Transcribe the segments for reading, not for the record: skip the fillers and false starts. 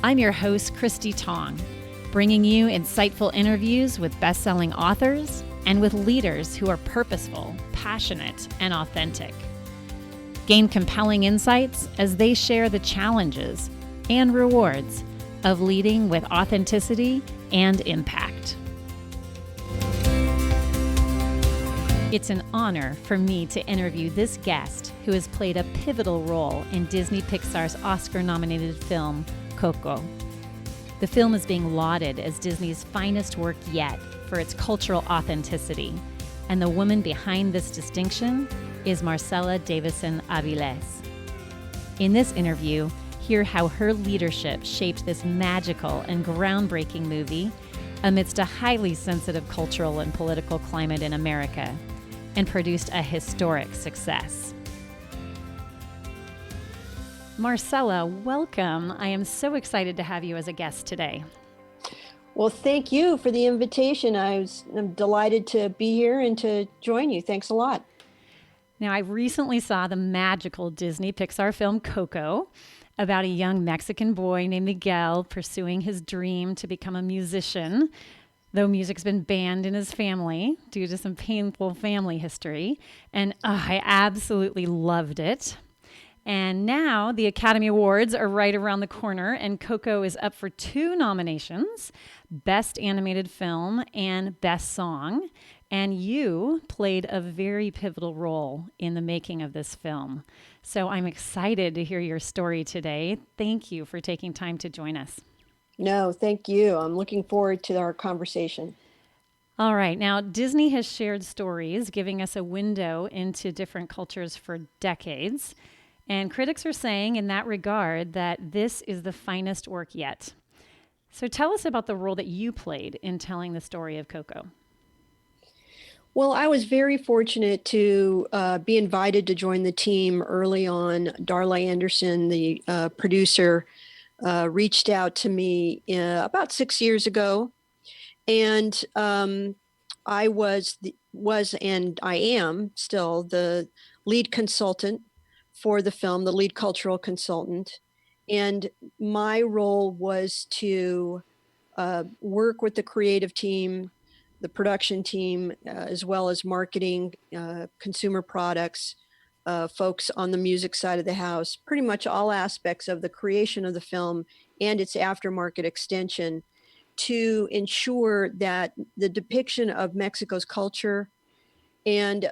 I'm your host, Christy Tong, bringing you insightful interviews with best-selling authors and with leaders who are purposeful, passionate, and authentic. Gain compelling insights as they share the challenges and rewards of leading with authenticity and impact. It's an honor for me to interview this guest who has played a pivotal role in Disney Pixar's Oscar-nominated film, Coco. The film is being lauded as Disney's finest work yet for its cultural authenticity, and the woman behind this distinction is Marcela Davison Aviles. In this interview, hear how her leadership shaped this magical and groundbreaking movie amidst a highly sensitive cultural and political climate in America, and produced a historic success. Marcela, welcome. I am so excited to have you as a guest today. Well, thank you for the invitation. I'm delighted to be here and to join you. Thanks a lot. Now, I recently saw the magical Disney Pixar film Coco about a young Mexican boy named Miguel pursuing his dream to become a musician, though music's been banned in his family due to some painful family history. And I absolutely loved it. And now the Academy Awards are right around the corner, and Coco is up for 2 nominations, Best Animated Film and Best Song. And you played a very pivotal role in the making of this film. So I'm excited to hear your story today. Thank you for taking time to join us. No, thank you. I'm looking forward to our conversation. All right. Now, Disney has shared stories, giving us a window into different cultures for decades. And critics are saying in that regard that this is the finest work yet. So tell us about the role that you played in telling the story of Coco. Well, I was very fortunate to be invited to join the team early on. Darla Anderson, the producer, reached out to me about 6 years ago. And I was and I am still the lead consultant for the film, the lead cultural consultant. And my role was to work with the creative team, the production team, as well as marketing, consumer products, folks on the music side of the house, pretty much all aspects of the creation of the film and its aftermarket extension, to ensure that the depiction of Mexico's culture and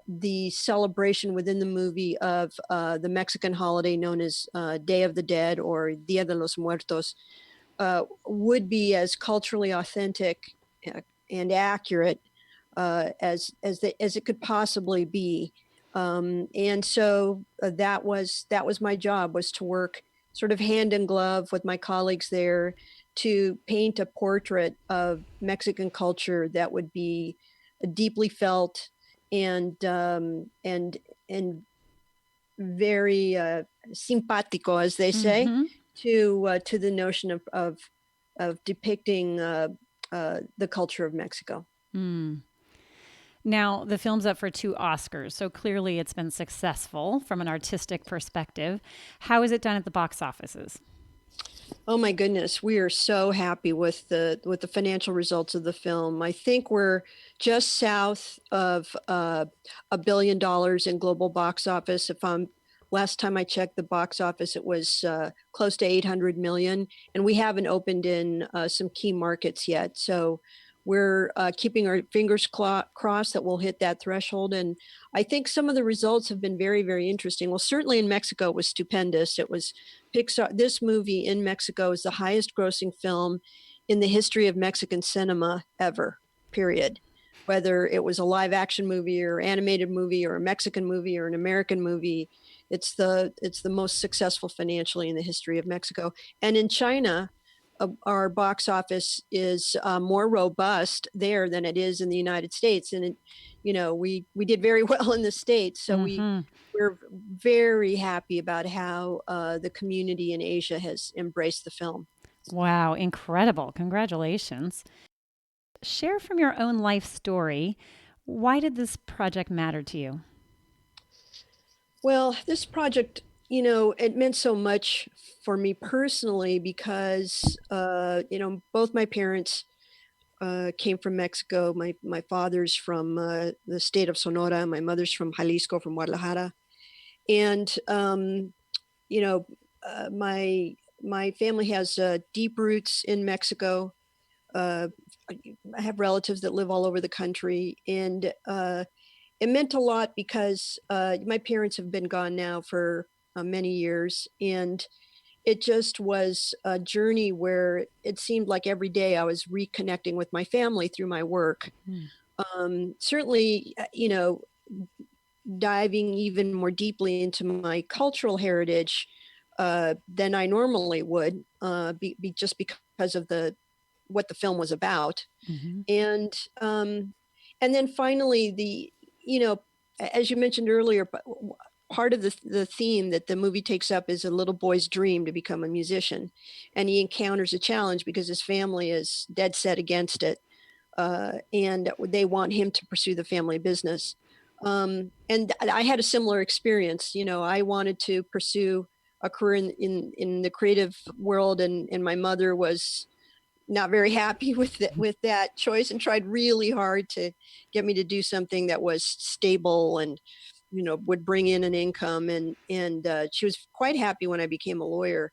the celebration within the movie of the Mexican holiday known as Day of the Dead or Dia de los Muertos would be as culturally authentic and accurate as it could possibly be. And so that was my job, was to work sort of hand in glove with my colleagues there to paint a portrait of Mexican culture that would be deeply felt and very simpático, as they say, to the notion of depicting the culture of Mexico. Mm. Now, the film's up for 2 Oscars, so clearly it's been successful from an artistic perspective. How is it done at the box offices? Oh my goodness, we are so happy with the financial results of the film. I think we're just south of $1 billion in global box office. Last time I checked the box office, it was close to 800 million, and we haven't opened in some key markets yet. So we're keeping our fingers crossed that we'll hit that threshold. And I think some of the results have been very, very interesting. Well, certainly in Mexico, it was stupendous. It was Pixar. This movie in Mexico is the highest grossing film in the history of Mexican cinema ever, period. Whether it was a live action movie or animated movie or a Mexican movie or an American movie, it's the most successful financially in the history of Mexico. And in China, our box office is more robust there than it is in the United States. And, we did very well in the States. So we're very happy about how the community in Asia has embraced the film. Wow, incredible. Congratulations. Share from your own life story. Why did this project matter to you? Well, this project, it meant so much for me personally because, both my parents came from Mexico. My father's from the state of Sonora. My mother's from Jalisco, from Guadalajara. And, you know, my family has deep roots in Mexico. Uh, I have relatives that live all over the country. And it meant a lot because my parents have been gone now for many years. And it just was a journey where it seemed like every day I was reconnecting with my family through my work. Mm. Certainly, diving even more deeply into my cultural heritage than I normally would, just because of the what the film was about. Mm-hmm. And and then finally, you know, as you mentioned earlier, part of the theme that the movie takes up is a little boy's dream to become a musician, and he encounters a challenge because his family is dead set against it, and they want him to pursue the family business. And I had a similar experience. I wanted to pursue a career in the creative world, and my mother was not very happy with that choice and tried really hard to get me to do something that was stable and would bring in an income, and she was quite happy when I became a lawyer.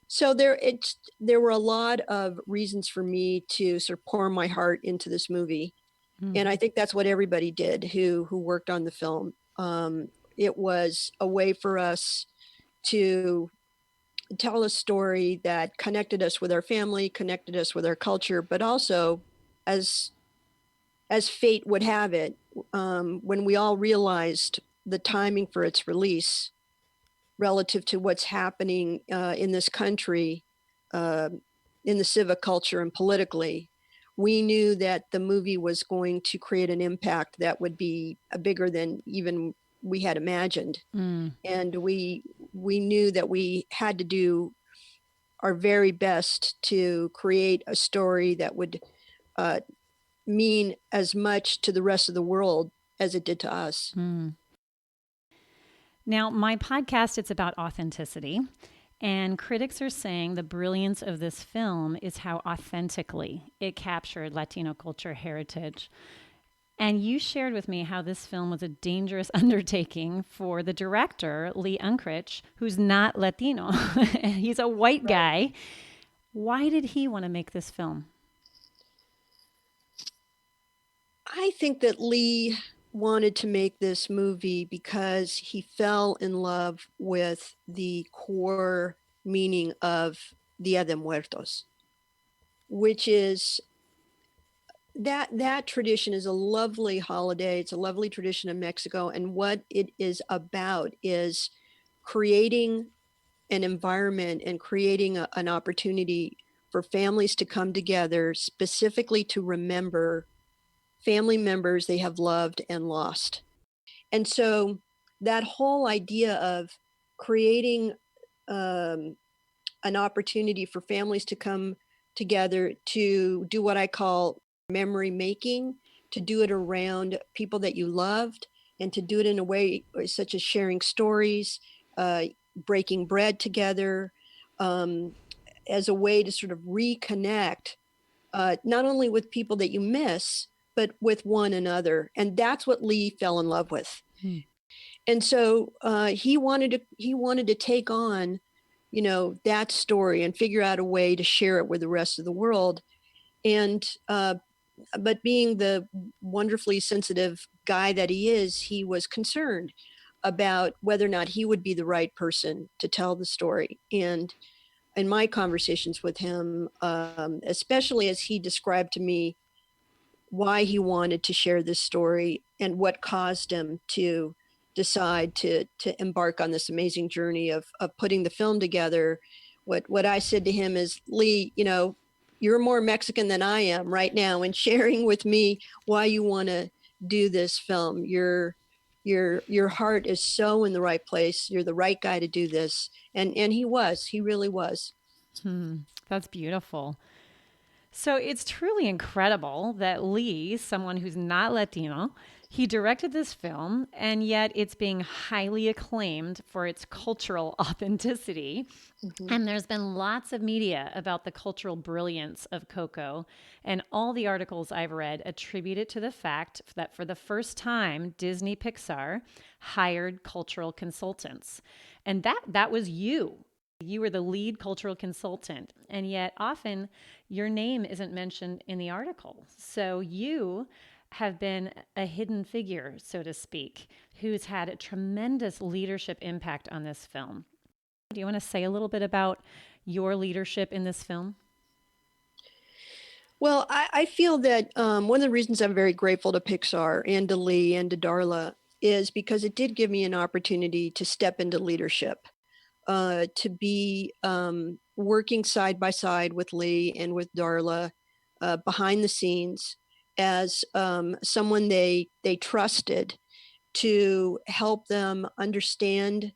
So there were a lot of reasons for me to sort of pour my heart into this movie, Mm. and I think that's what everybody did who worked on the film. It was a way for us to tell a story that connected us with our family, connected us with our culture, but also, as fate would have it, when we all realized the timing for its release relative to what's happening in this country, uh, in the civic culture and politically, we knew that the movie was going to create an impact that would be bigger than even we had imagined. Mm. And we knew that we had to do our very best to create a story that would uh, mean as much to the rest of the world as it did to us. Mm. Now, my podcast, it's about authenticity. And critics are saying the brilliance of this film is how authentically it captured Latino culture heritage. And you shared with me how this film was a dangerous undertaking for the director, Lee Unkrich, who's not Latino. He's a white Right. guy. Why did he want to make this film? I think that Lee wanted to make this movie because he fell in love with the core meaning of Dia de Muertos, which is that tradition is a lovely holiday. It's a lovely tradition in Mexico, and what it is about is creating an environment and creating an opportunity for families to come together specifically to remember family members they have loved and lost. And so that whole idea of creating um, an opportunity for families to come together to do what I call memory making, to do it around people that you loved, and to do it in a way such as sharing stories, uh, breaking bread together, um, as a way to sort of reconnect, not only with people that you miss, but with one another. And that's what Lee fell in love with. Hmm. And so he wanted to take on, that story and figure out a way to share it with the rest of the world. And but being the wonderfully sensitive guy that he is, he was concerned about whether or not he would be the right person to tell the story. And in my conversations with him, especially as he described to me why he wanted to share this story and what caused him to decide to embark on this amazing journey of putting the film together. What I said to him is, Lee, you're more Mexican than I am right now, and sharing with me why you want to do this film. Your heart is so in the right place. You're the right guy to do this. And he really was. Hmm. That's beautiful. So it's truly incredible that Lee, someone who's not Latino, He directed this film, and yet it's being highly acclaimed for its cultural authenticity. Mhm. And there's been lots of media about the cultural brilliance of Coco, and all the articles I've read attribute it to the fact that for the first time, Disney Pixar hired cultural consultants. And that was you. You were the lead cultural consultant, and yet often your name isn't mentioned in the article. So you have been a hidden figure, so to speak, who's had a tremendous leadership impact on this film. Do you want to say a little bit about your leadership in this film? Well, I feel that one of the reasons I'm very grateful to Pixar and to Lee and to Darla is because it did give me an opportunity to step into leadership, to be working side by side with Lee and with Darla behind the scenes as someone they trusted to help them understand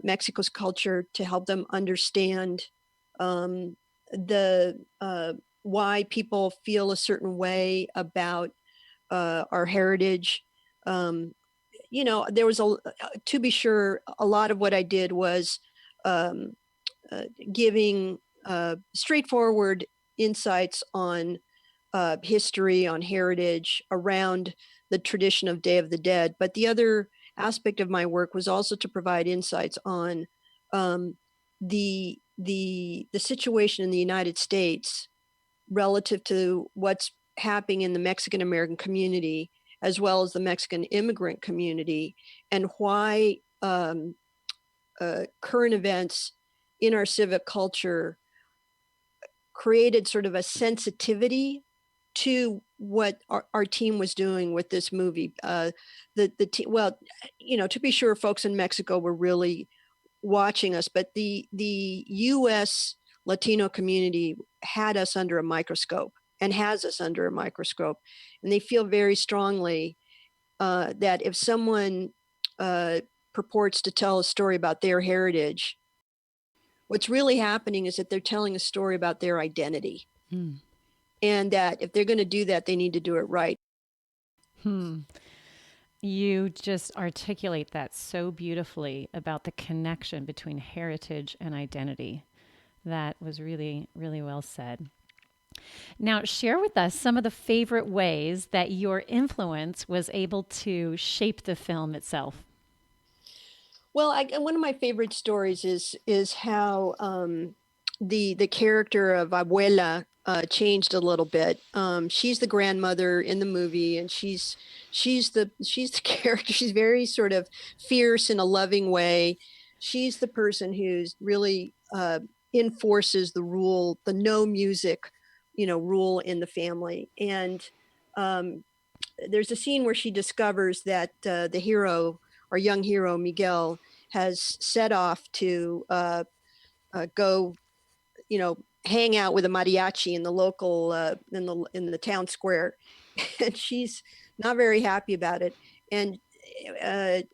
Mexico's culture, to help them understand the why people feel a certain way about our heritage. Um, there was to be sure, a lot of what I did was um, uh, giving straightforward insights on history, on heritage around the tradition of Day of the Dead. But the other aspect of my work was also to provide insights on um, the situation in the United States relative to what's happening in the Mexican American community, as well as the Mexican immigrant community, and why current events in our civic culture created sort of a sensitivity to what our team was doing with this movie. The team, well, to be sure, folks in Mexico were really watching us, but the U.S. Latino community had us under a microscope and has us under a microscope, and they feel very strongly that if someone uh, purports to tell a story about their heritage, what's really happening is that they're telling a story about their identity, Mm. and that if they're going to do that, they need to do it right. Hmm. You just articulate that so beautifully about the connection between heritage and identity. That was really, really well said. Now, share with us some of the favorite ways that your influence was able to shape the film itself. Well, one of my favorite stories is how the character of Abuela changed a little bit. She's the grandmother in the movie, and she's the character. She's very sort of fierce in a loving way. She's the person who's really enforces the rule, the no music, rule in the family. And um, there's a scene where she discovers that the hero, our young hero Miguel, has set off to go, hang out with a mariachi in the local in the town square, and she's not very happy about it. And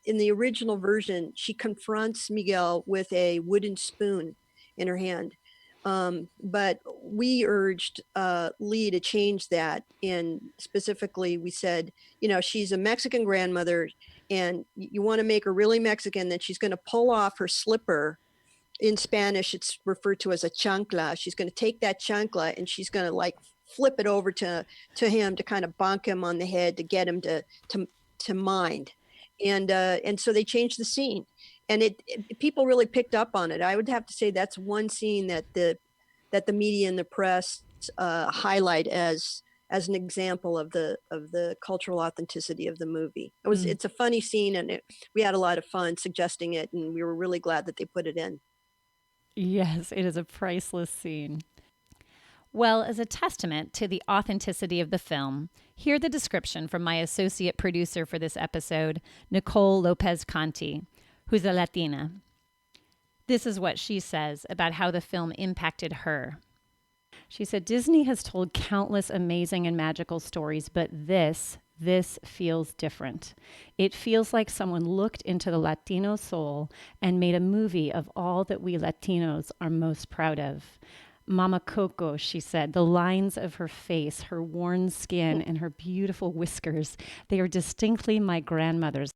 in the original version, she confronts Miguel with a wooden spoon in her hand. But we urged Lee to change that. And specifically, we said, she's a Mexican grandmother, and you want to make her really Mexican, that she's going to pull off her slipper. In Spanish, it's referred to as a chancla. She's going to take that chancla and she's going to like flip it over to him to kind of bonk him on the head to get him to mind. And so they changed the scene, and people really picked up on it. I would have to say that's one scene that the media and the press highlight as an example of the cultural authenticity of the movie. Mm. It's a funny scene, and we had a lot of fun suggesting it, and we were really glad that they put it in. Yes, it is a priceless scene. Well, as a testament to the authenticity of the film, hear the description from my associate producer for this episode, Nicole Lopez Conti, who's a Latina. This is what she says about how the film impacted her. She said, Disney has told countless amazing and magical stories, but this feels different. It feels like someone looked into the Latino soul and made a movie of all that we Latinos are most proud of. Mama Coco, she said, the lines of her face, her worn skin, and her beautiful whiskers, they are distinctly my grandmother's.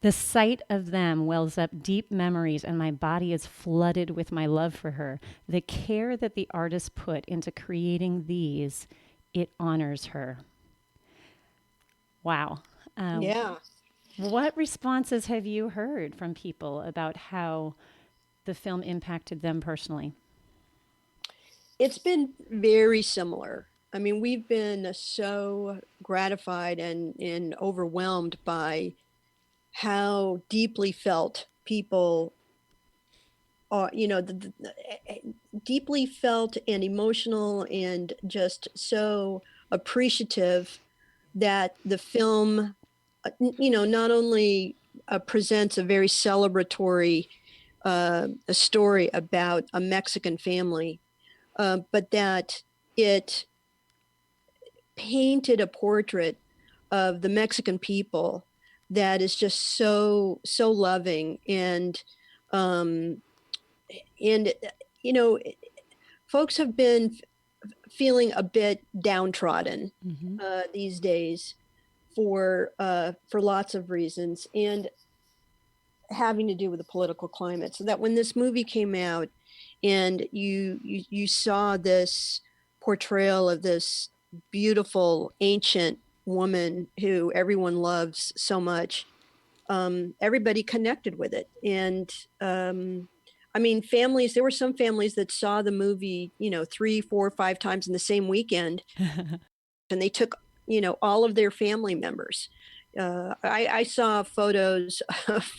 The sight of them wells up deep memories, and my body is flooded with my love for her. The care that the artist put into creating these, it honors her. Wow. Yeah. What responses have you heard from people about how the film impacted them personally? It's been very similar. I mean, we've been so gratified and overwhelmed by how deeply felt people are, deeply felt and emotional and just so appreciative that the film, not only presents a very celebratory a story about a Mexican family, but that it painted a portrait of the Mexican people that is just so loving um, and you know folks have been feeling a bit downtrodden Mm-hmm. these days for lots of reasons and having to do with the political climate. So that when this movie came out and you saw this portrayal of this beautiful ancient woman who everyone loves so much, everybody connected with it. And I mean, families, there were some families that saw the movie, 3, 4, 5 times in the same weekend, and they took, all of their family members. I saw photos of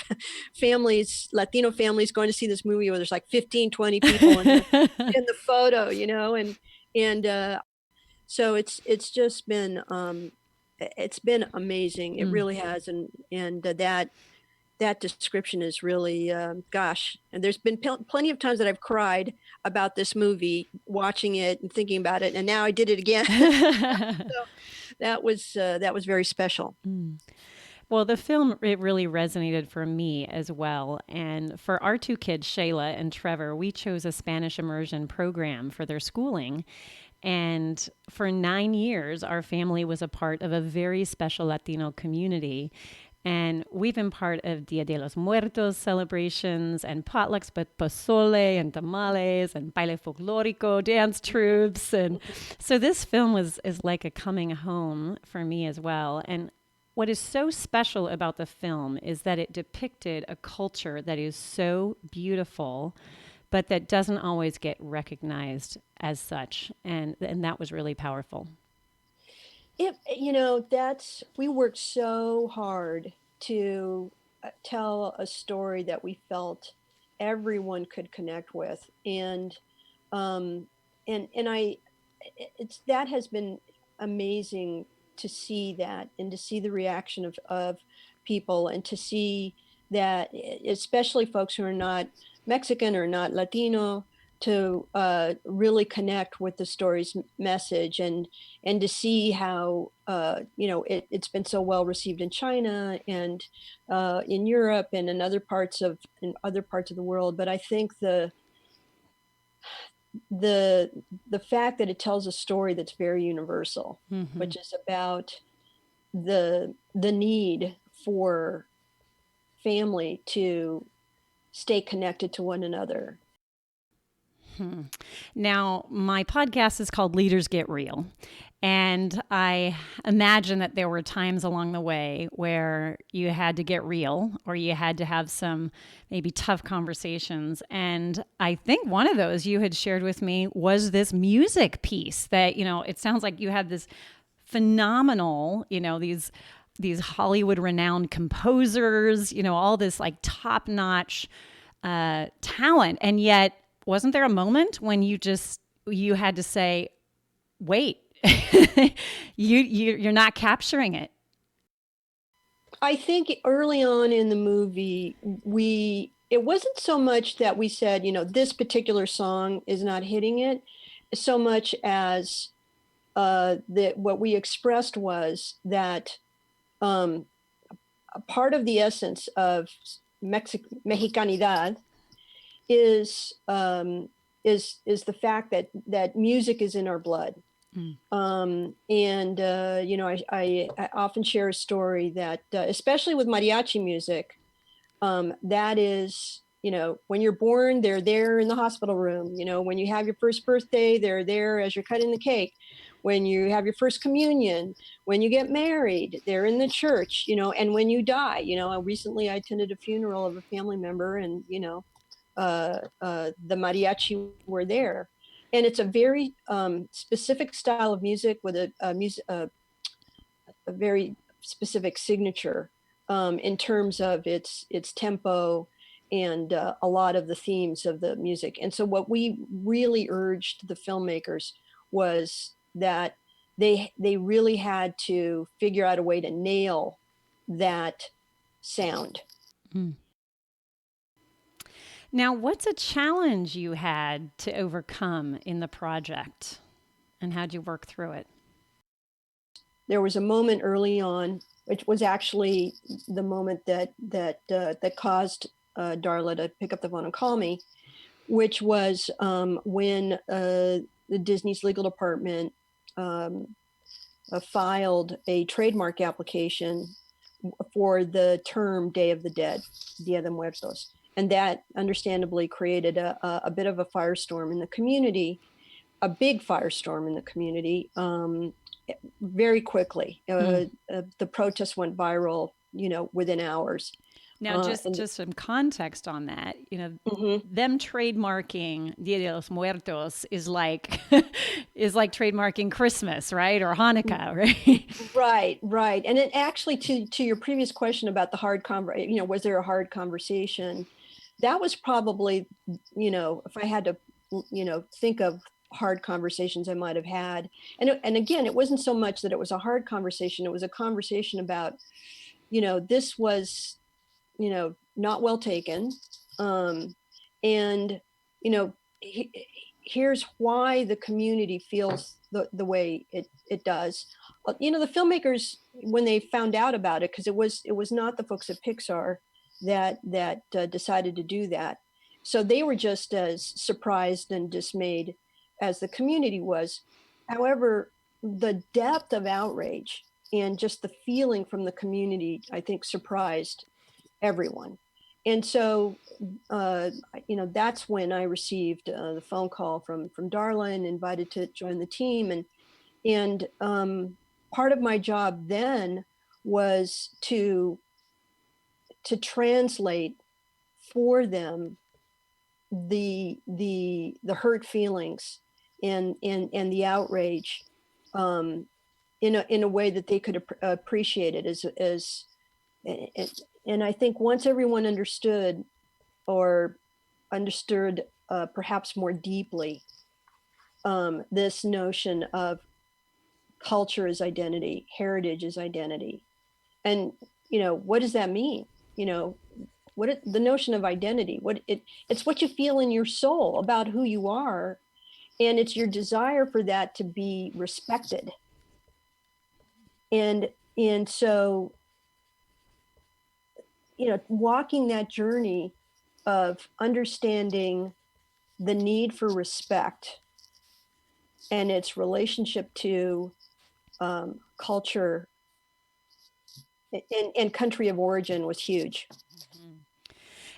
families, Latino families going to see this movie where there's like 15, 20 people in the photo, and so it's just been it's been amazing. It Mm. really has, and that description is really gosh. And there's been plenty of times that I've cried about this movie, watching it and thinking about it, and now I did it again. So that was very special. Mm. Well, the film, it really resonated for me as well. And for our two kids, Shayla and Trevor, we chose a Spanish immersion program for their schooling. And for 9 years, our family was a part of a very special Latino community. And we've been part of Dia de los Muertos celebrations and potlucks, but pozole and tamales and baile folklorico dance troops. And so this film is like a coming home for me as well. And what is so special about the film is that it depicted a culture that is so beautiful, but that doesn't always get recognized as such. And that was really powerful. That's we worked so hard to tell a story that we felt everyone could connect with, um and I it's that has been amazing to see that and to see the reaction of people and to see that especially folks who are not Mexican or not Latino to really connect with the story's message and to see how it's been so well received in China and in Europe and in other parts of the world. But I think the the fact that it tells a story that's very universal, Mm-hmm. which is about the need for family to stay connected to one another. Hmm. Now, my podcast is called Leaders Get Real. And I imagine that there were times along the way where you had to get real or you had to have some maybe tough conversations. And I think one of those you had shared with me was this music piece that, it sounds like you had this phenomenal, these Hollywood renowned composers, all this like top notch talent. And yet, wasn't there a moment when you had to say, wait, you're not capturing it? I think early on in the movie, it wasn't so much that we said, this particular song is not hitting it, so much as that what we expressed was that um, a part of the essence of Mexicanidad is is the fact that music is in our blood. Mm. I often share a story that, especially with mariachi music, that is, when you're born, they're there in the hospital room. When you have your first birthday, they're there as you're cutting the cake. When you have your first communion, when you get married, they're in the church, and when you die. Recently I attended a funeral of a family member, and, the mariachi were there. And it's a very specific style of music with a very specific signature in terms of its tempo and a lot of the themes of the music. And so what we really urged the filmmakers was that they really had to figure out a way to nail that sound. Mm. Now, what's a challenge you had to overcome in the project, and how'd you work through it? There was a moment early on, which was actually the moment that caused Darla to pick up the phone and call me, which was when the Disney's legal department filed a trademark application for the term Day of the Dead, Dia de Muertos. And that understandably created a bit of a firestorm in the community, a big firestorm in the community, very quickly. The protest went viral, within hours. Now, just some context on that, them trademarking Dia de los Muertos is like is like trademarking Christmas, right, or Hanukkah, right? Right. And it actually, to your previous question about the was there a hard conversation? That was probably, if I had to, think of hard conversations I might have had. And again, it wasn't so much that it was a hard conversation. It was a conversation about, this was, not well taken. And, here's why the community feels the way it does. The filmmakers, when they found out about it, because it was not the folks at Pixar that decided to do that. So they were just as surprised and dismayed as the community was. However, the depth of outrage and just the feeling from the community, I think, surprised everyone. And so, that's when I received the phone call from Darla and invited to join the team. And part of my job then was to translate for them the hurt feelings and the outrage in a way that they could appreciate it as and I think once everyone understood perhaps more deeply this notion of culture as identity, heritage as identity, and what does that mean? The notion of identity, it's what you feel in your soul about who you are, and it's your desire for that to be respected. And so, walking that journey of understanding the need for respect and its relationship to culture and country of origin was huge.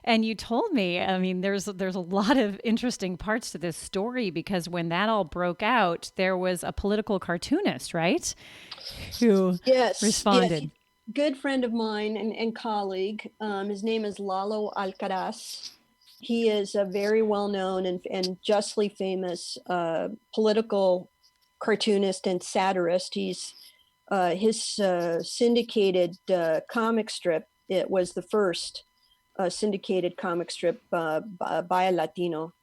And you told me, I mean, there's a lot of interesting parts to this story, because when that all broke out, there was a political cartoonist, right, who responded. Yes, good friend of mine and colleague. His name is Lalo Alcaraz. He is a very well-known and justly famous political cartoonist and satirist. His syndicated comic strip. It was the first syndicated comic strip by a Latino,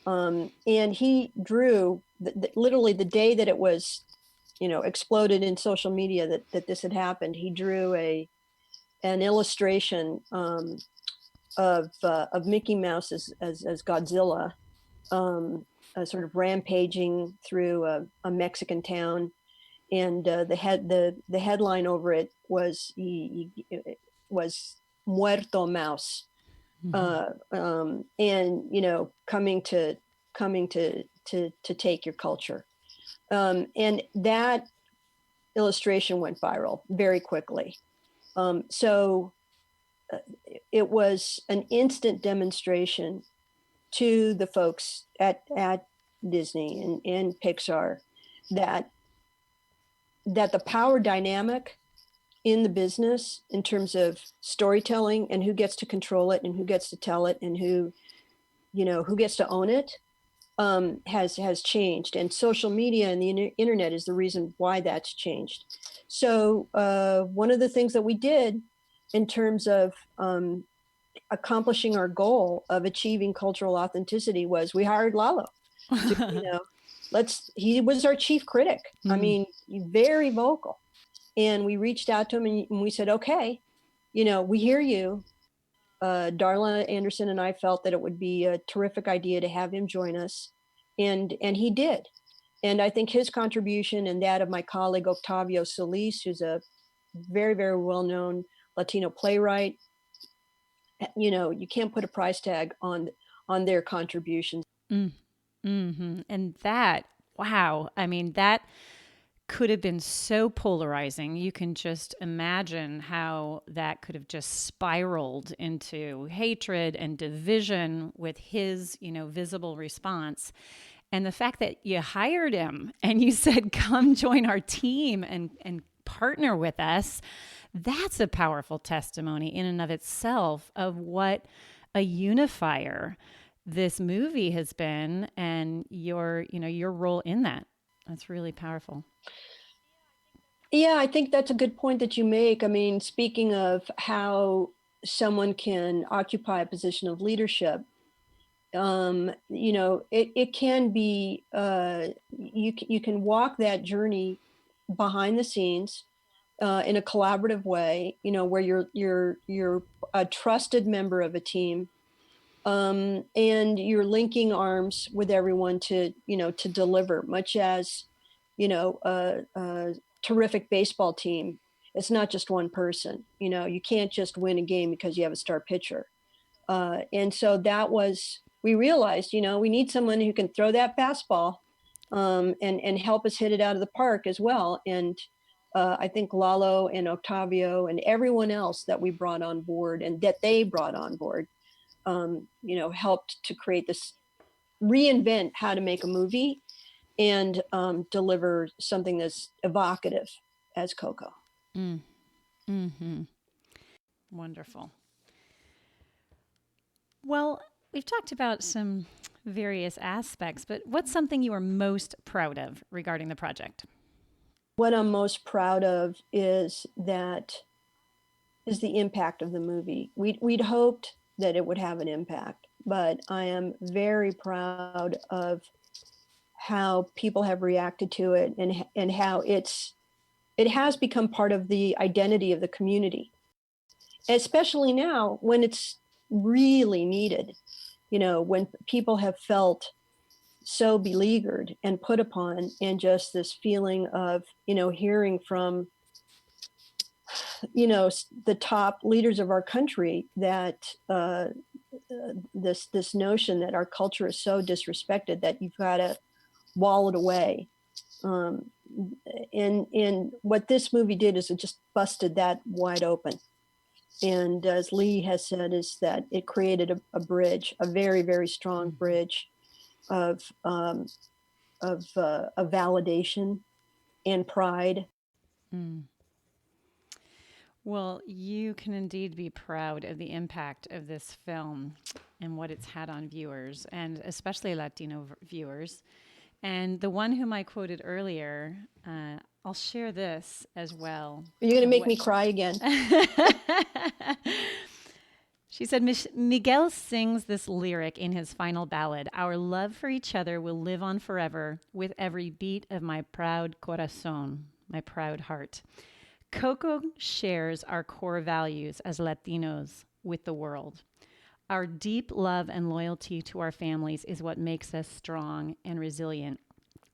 and he drew literally the day that it was, exploded in social media that this had happened. He drew an illustration of Mickey Mouse as Godzilla, sort of rampaging through a Mexican town, and the headline over it was Muerto Mouse, and coming to coming to take your culture. And that illustration went viral very quickly. So it was an instant demonstration to the folks at Disney and Pixar that the power dynamic in the business in terms of storytelling and who gets to control it and who gets to tell it and who gets to own it has changed. And social media and the internet is the reason why that's changed. So one of the things that we did in terms of accomplishing our goal of achieving cultural authenticity was we hired Lalo to, he was our chief critic. I mean, very vocal. And we reached out to him and we said, okay, we hear you. Darla Anderson and I felt that it would be a terrific idea to have him join us. And he did. And I think his contribution and that of my colleague Octavio Solis, who's a very, very well-known Latino playwright, you can't put a price tag on their contributions. And that, wow, I mean, that could have been so polarizing. You can just imagine how that could have just spiraled into hatred and division with his, visible response. And the fact that you hired him and you said, come join our team and partner with us, that's a powerful testimony in and of itself of what a unifier this movie has been and your role in that. That's really powerful. Yeah, I think that's a good point that you make. I mean, speaking of how someone can occupy a position of leadership, it can be you can walk that journey behind the scenes in a collaborative way. Where you're a trusted member of a team, and you're linking arms with everyone to deliver. Much as a terrific baseball team, it's not just one person. You can't just win a game because you have a star pitcher. And so we realized, we need someone who can throw that fastball and help us hit it out of the park as well. And I think Lalo and Octavio and everyone else that we brought on board and that they brought on board, helped to create this, reinvent how to make a movie and deliver something that's evocative as Coco. Wonderful. Well, we've talked about some various aspects, but what's something you are most proud of regarding the project? What I'm most proud of is the impact of the movie. We'd hoped that it would have an impact, but I am very proud of how people have reacted to it and how it has become part of the identity of the community, especially now when it's really needed. When people have felt so beleaguered and put upon, and just this feeling of hearing from the top leaders of our country that this notion that our culture is so disrespected that you've got to wall it away. And what this movie did is it just busted that wide open. And as Lee has said, is that it created a bridge, a very, very strong bridge of validation and pride. Well, you can indeed be proud of the impact of this film and what it's had on viewers, and especially Latino viewers. And the one whom I quoted earlier, I'll share this as well. You're going to make me cry again. She said, Miguel sings this lyric in his final ballad. Our love for each other will live on forever with every beat of my proud corazón, my proud heart. Coco shares our core values as Latinos with the world. Our deep love and loyalty to our families is what makes us strong and resilient.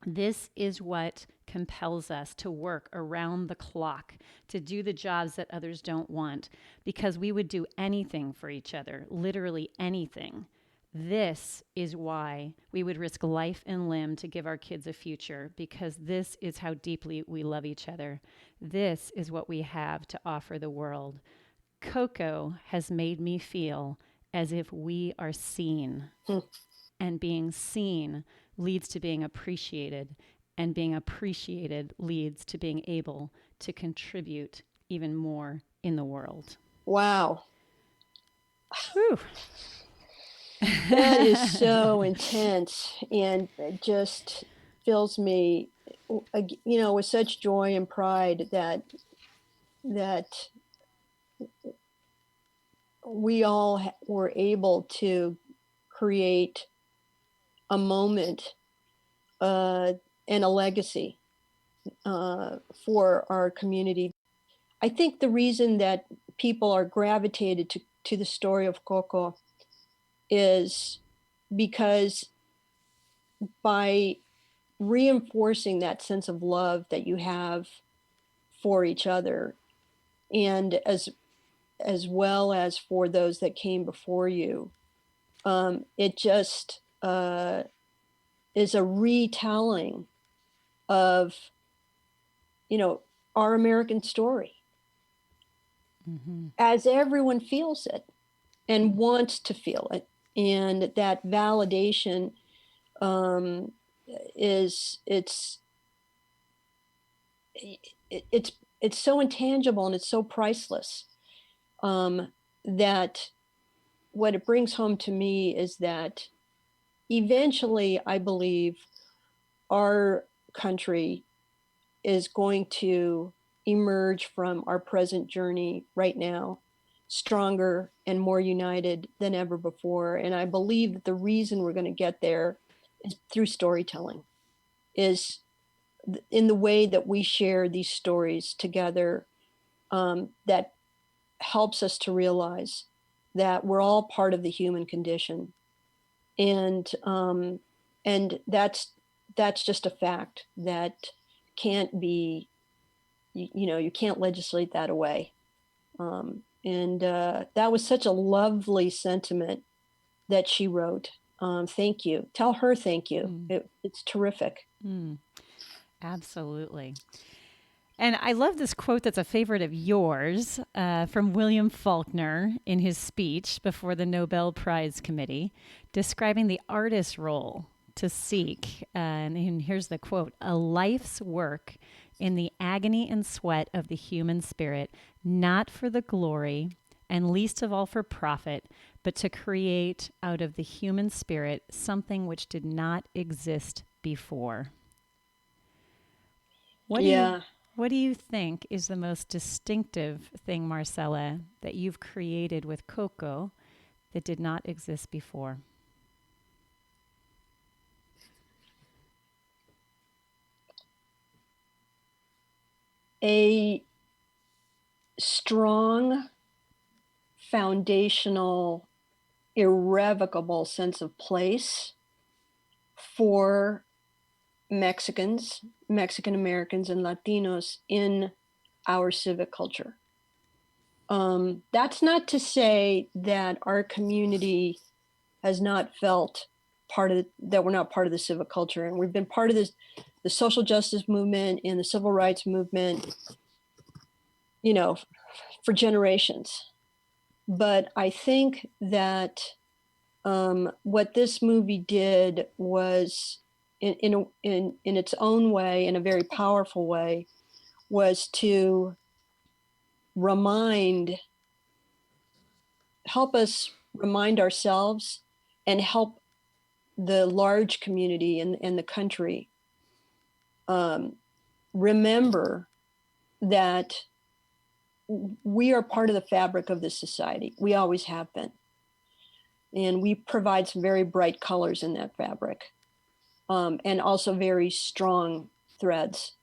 This is what compels us to work around the clock, to do the jobs that others don't want, because we would do anything for each other, literally anything. This is why we would risk life and limb to give our kids a future, because this is how deeply we love each other. This is what we have to offer the world. Coco has made me feel as if we are seen, Hmm. and being seen leads to being appreciated, and being appreciated leads to being able to contribute even more in the world. Wow. Whew. That is so intense, and it just fills me, with such joy and pride that we all were able to create a moment uh, and a legacy for our community. I think the reason that people are gravitated to the story of Coco is because by reinforcing that sense of love that you have for each other, and as well as for those that came before you, it just is a retelling of our American story, as everyone feels it and wants to feel it, and that validation um, is it's it's so intangible and it's so priceless, that what it brings home to me is that eventually I believe our country is going to emerge from our present journey right now stronger and more united than ever before. And I believe that the reason we're going to get there is through storytelling, is in the way that we share these stories together, that helps us to realize that we're all part of the human condition. And that's just a fact that can't be, you can't legislate that away. And that was such a lovely sentiment that she wrote. Thank you. Tell her thank you. It's terrific. Absolutely. And I love this quote that's a favorite of yours, from William Faulkner in his speech before the Nobel Prize Committee, describing the artist's role to seek. And here's the quote: "A life's work in the agony and sweat of the human spirit, not for the glory, and least of all for profit, but to create out of the human spirit something which did not exist before." What do you Yeah. what do you think is the most distinctive thing, Marcela, that you've created with Coco that did not exist before? A strong, foundational, irrevocable sense of place for Mexicans, Mexican Americans, and Latinos in our civic culture. That's not to say that our community has not felt that we're not part of the civic culture, and we've been part of the social justice movement and the civil rights movement, for generations. But I think that what this movie did was, in its own way, in a very powerful way, was to help us remind ourselves and help the large community and the country remember that we are part of the fabric of this society. We always have been. And we provide some very bright colors in that fabric, and also very strong threads.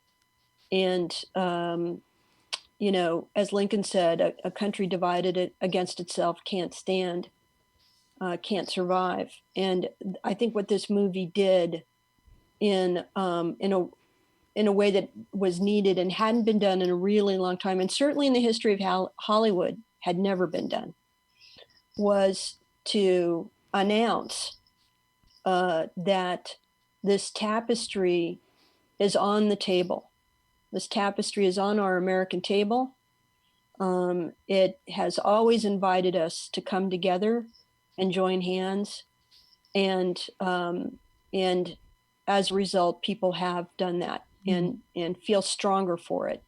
And, as Lincoln said, a country divided against itself can't stand, can't survive. And I think what this movie did in a way that was needed and hadn't been done in a really long time, and certainly in the history of Hollywood had never been done, was to announce that this tapestry is on the table. This tapestry is on our American table. It has always invited us to come together and join hands, and as a result, people have done that and feel stronger for it.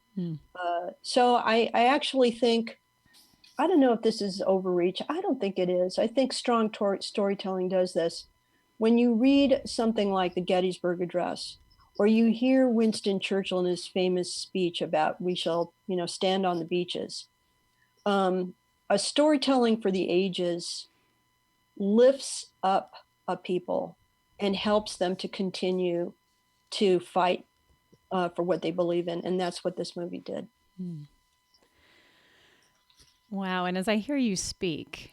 So I actually think, I don't know if this is overreach. I don't think it is. I think strong storytelling does this. When you read something like the Gettysburg Address, or you hear Winston Churchill in his famous speech about we shall, stand on the beaches, a storytelling for the ages lifts up a people and helps them to continue to fight for what they believe in. And that's what this movie did. Wow. And as I hear you speak,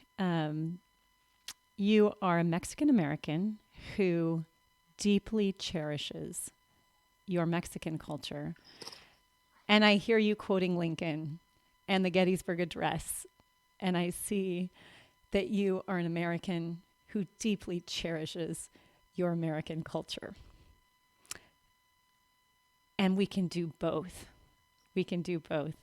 you are a Mexican American who deeply cherishes your Mexican culture. And I hear you quoting Lincoln and the Gettysburg Address. And I see that you are an American who deeply cherishes your American culture. And we can do both. We can do both.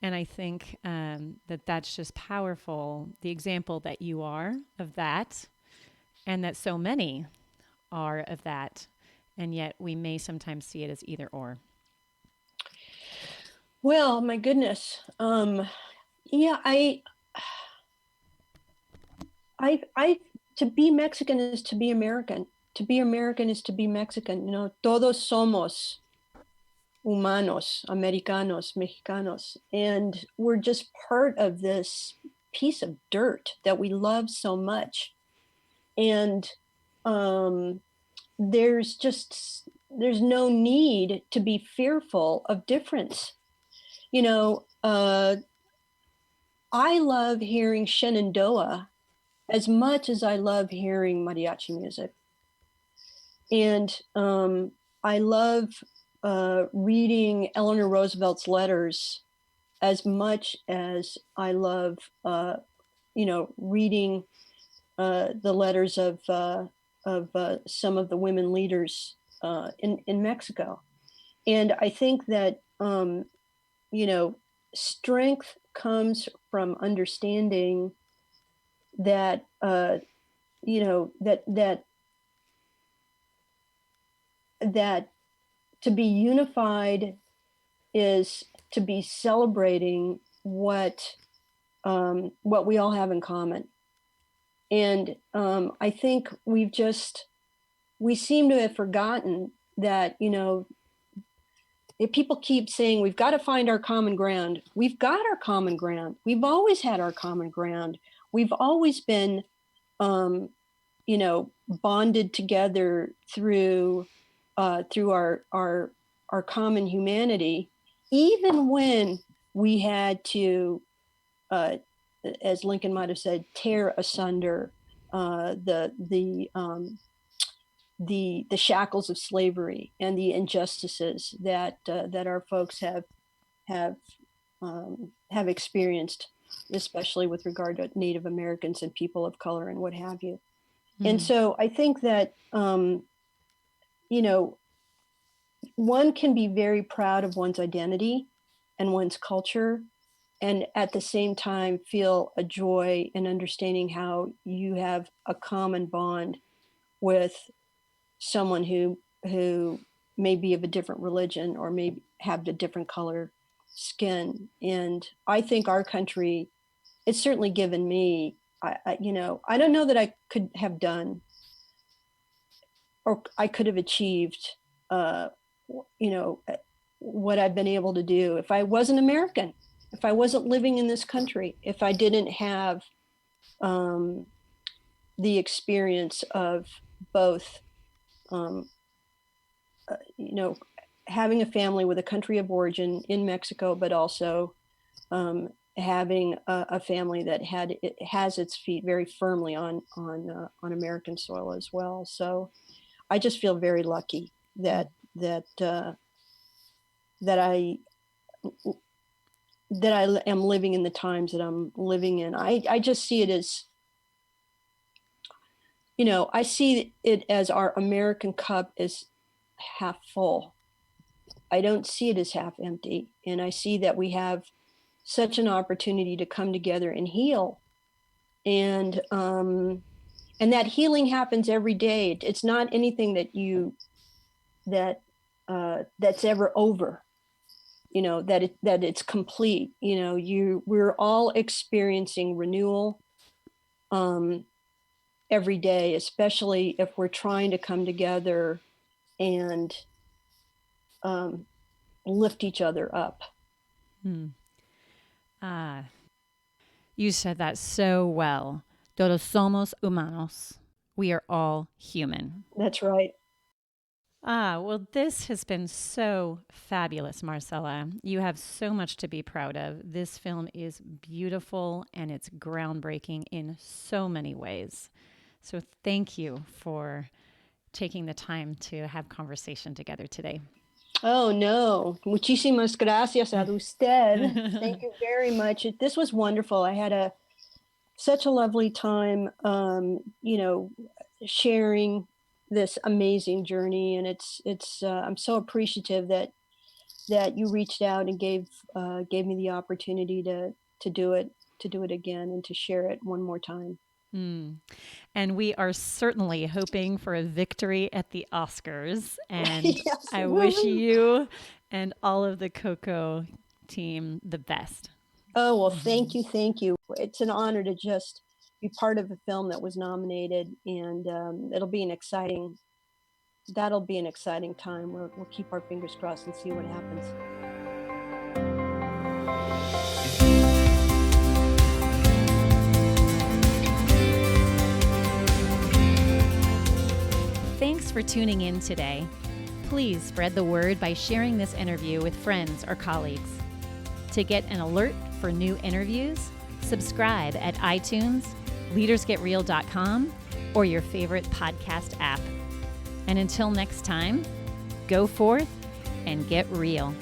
And I think that that's just powerful, the example that you are of that, and that so many are of that. And yet we may sometimes see it as either or. Well, my goodness. Yeah, to be Mexican is to be American. To be American is to be Mexican. Todos somos humanos, americanos, mexicanos. And we're just part of this piece of dirt that we love so much. And there's no need to be fearful of difference. I love hearing Shenandoah as much as I love hearing mariachi music. And I love reading Eleanor Roosevelt's letters as much as I love, reading the letters of some of the women leaders in Mexico. And I think that, strength comes from understanding that, that to be unified is to be celebrating what we all have in common. And I think we seem to have forgotten that, if people keep saying we've got to find our common ground, we've got our common ground. We've always had our common ground. We've always been, bonded together through our common humanity, even when we had to, as Lincoln might have said, tear asunder the shackles of slavery and the injustices that our folks have experienced, especially with regard to Native Americans and people of color and what have you. And so I think that one can be very proud of one's identity and one's culture, and at the same time feel a joy in understanding how you have a common bond with someone who may be of a different religion or may have a different color skin. And I think our country, it's certainly given me, I don't know that I could have done or I could have achieved, what I've been able to do if I wasn't American, if I wasn't living in this country, if I didn't have the experience of both, having a family with a country of origin in Mexico, but also having a family that has its feet very firmly on American soil as well. So I just feel very lucky that I am living in the times that I'm living in. I just see it as, I see it as our American cup is half full. I don't see it as half empty. And I see that we have such an opportunity to come together and heal. And that healing happens every day. It's not anything that's ever over. That it's complete. We're all experiencing renewal every day, especially if we're trying to come together and lift each other up. You said that so well. Todos somos humanos. We are all human. That's right. Well, this has been so fabulous, Marcela. You have so much to be proud of. This film is beautiful and it's groundbreaking in so many ways. So thank you for taking the time to have conversation together today. Oh, no. Muchísimas gracias a usted. Thank you very much. This was wonderful. I had such a lovely time, sharing this amazing journey. And I'm so appreciative that you reached out and gave me the opportunity to do it again and to share it one more time. And we are certainly hoping for a victory at the Oscars. And Yes, I wish you and all of the Coco team the best. Oh, well, thank you. Thank you. It's an honor to just be part of a film that was nominated, and that'll be an exciting time. We'll keep our fingers crossed and see what happens. Thanks for tuning in today. Please spread the word by sharing this interview with friends or colleagues. To get an alert for new interviews, subscribe at iTunes, leadersgetreal.com, or your favorite podcast app. And until next time, go forth and get real.